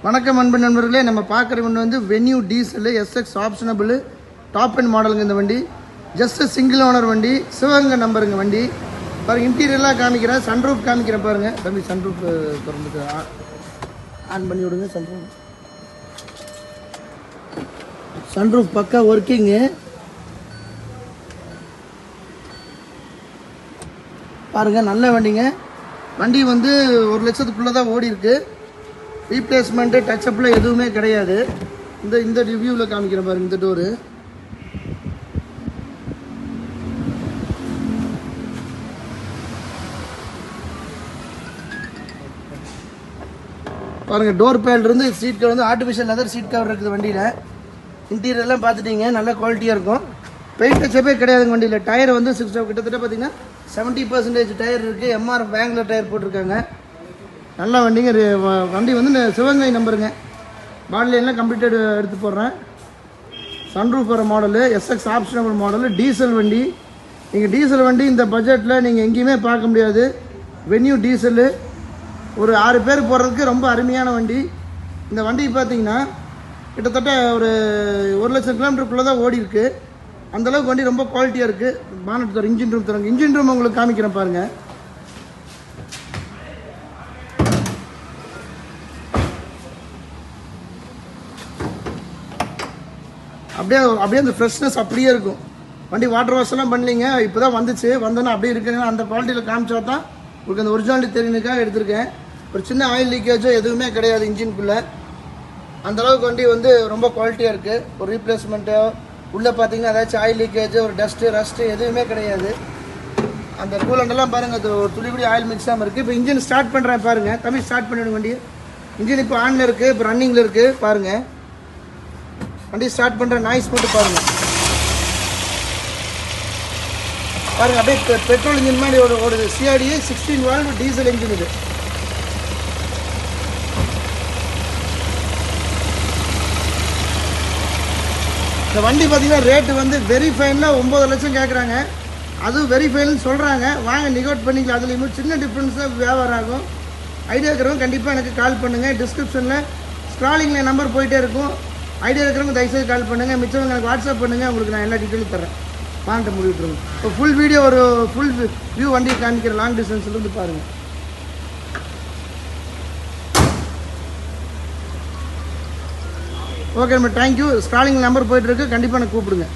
வணக்கம் அன்பு நண்பர்களே, நம்ம பார்க்குற வண்டி வந்து venue diesel SX optional top and மாடலுங்க. இந்த வண்டி ஜஸ்ட் சிங்கிள் ஓனர் வண்டி, சிவகங்கை நம்பருங்க வண்டி. பாருங்கள், இன்டீரியர்லாம் காமிக்கிறேன், சன்ரூஃப் காமிக்கிறேன். பாருங்கள் தம்பி, சன்ரூஃப் திறந்துட்டு ஆன் பண்ணி விடுங்க. சன்ரூஃப் பக்கா ஒர்க்கிங்கு. பாருங்கள், நல்ல வண்டிங்க. வண்டி வந்து 1 லட்சத்துக்குள்ளே தான் ஓடி இருக்கு. ரீப்ளேஸ்மெண்ட்டு டச்சப்பில் எதுவுமே கிடையாது. இந்த ரிவ்யூவில் காமிக்கிறேன் பாருங்கள். இந்த டோரு பாருங்கள். டோர் பேட்லேருந்து சீட் கவர் வந்து ஆர்டிஃபிஷியல் லெதர் சீட் கவர் இருக்குது வண்டியில். இன்டீரியர்லாம் பார்த்துட்டிங்க, நல்ல குவாலிட்டியாக இருக்கும். பெயிண்ட் டச்சப்பே கிடையாதுங்க வண்டியில். டயர் வந்து கிட்டத்தட்ட பார்த்தீங்கன்னா 70% டயர் இருக்குது. எம்ஆர்எஃப் பேங்கில் டயர் போட்டிருக்காங்க. நல்ல வண்டிங்க. வண்டி வந்து சிவகங்கை நம்பருங்க. மாடல் கம்ப்ளீட்டட் எடுத்து போடுறேன். சன்ரூஃப் வர மாடலு, எஸ்எக்ஸ் ஆப்ஷனபிள் மாடலு, டீசல் வண்டி. நீங்கள் டீசல் வண்டி இந்த பட்ஜெட்டில் நீங்கள் எங்கேயுமே பார்க்க முடியாது. வென்யூ டீசலு ஒரு 6 பேர் போடுறதுக்கு ரொம்ப அருமையான வண்டி. இந்த வண்டி பார்த்தீங்கன்னா கிட்டத்தட்ட ஒரு 1 லட்சம் கிலோமீட்டருக்குள்ளே தான் ஓடி இருக்குது. அந்தளவுக்கு வண்டி ரொம்ப குவாலிட்டியாக இருக்குது. பானட் தரும், இன்ஜின் ரூம் தருங்க. இன்ஜின் ரூம் உங்களுக்கு காமிக்கிறேன் பாருங்கள். அப்படியே அந்த ஃப்ரெஷ்னஸ் அப்படியே இருக்கும். வண்டி வாட்டர் வாஷ் எல்லாம் பண்ணலீங்க, இப்போ தான் வந்துச்சு. வந்தோன்னா அப்படியே இருக்குங்க. அந்த குவாலிட்டியில் காமிச்சா தான் உங்களுக்கு அந்த ஒரிஜினாலிட்டி தெரியுதுக்காக எடுத்திருக்கேன். ஒரு சின்ன ஆயில் லீக்கேஜோ எதுவுமே கிடையாது இன்ஜின்குள்ளே. அந்தளவுக்கு வண்டி வந்து ரொம்ப குவாலிட்டியாக இருக்குது. ஒரு ரீப்ளேஸ்மெண்ட்டோ உள்ளே பார்த்தீங்கன்னா ஏதாச்சும் ஆயில் லீக்கேஜ், ஒரு டஸ்ட்டு ரஸ்ட்டு எதுவுமே கிடையாது. அந்த கூலண்டெல்லாம் பாருங்கள், அது ஒரு துளிபடி ஆயில் மிக்ஸாமல் இருக்குது. இப்போ இன்ஜின் ஸ்டார்ட் பண்ணுறேன் பாருங்கள். தம்பி ஸ்டார்ட் பண்ணிவிடுங்க வண்டி. இன்ஜின் இப்போ ஆனில் இருக்குது, இப்போ ரன்னிங்கில் இருக்குது. பாருங்கள், வண்டி ஸ்டார்ட் பண்ணுற நாய்ஸ் மட்டும் பாருங்கள். அப்படியே பெட்ரோல் இன்ஜின் மாதிரி ஒரு சிஆர்டி 16 வால்வ் டீசல் இன்ஜின் இது. இந்த வண்டி பார்த்தீங்கன்னா ரேட்டு வந்து வெரிஃபைனில் 9 லட்சம் கேட்குறாங்க. அதுவும் வெரிஃபைன்னு சொல்கிறாங்க. வாங்க நெகோட் பண்ணிக்கலாம். அதுலேயும் சின்ன டிஃப்ரென்ஸாக வியாபாரம் ஆகும். ஐடியா இருக்கிறவங்க கண்டிப்பாக எனக்கு கால் பண்ணுங்கள். டிஸ்கிரிப்ஷனில் ஸ்க்ராலிங்கில் நம்பர் போயிட்டே இருக்கும். ஐடியா இருக்கிறவங்க தயவுசெய்து கால் பண்ணுங்கள். மிச்சவங்க எனக்கு வாட்ஸ்அப் பண்ணுங்கள், உங்களுக்கு நான் எல்லா டீட்டெயிலும் தரேன். வாங்கிட்டு முடிவிட்டுருங்க. இப்போ ஃபுல் வீடியோ, ஒரு ஃபுல் வியூ வண்டியை காமிக்கிற லாங் டிஸ்டன்ஸ்லேருந்து பாருங்கள். ஓகே நம்ம தேங்க்யூ. ஸ்க்ராலிங் நம்பர் போயிட்டுருக்கு, கண்டிப்பாக எனக்கு கூப்பிடுங்க.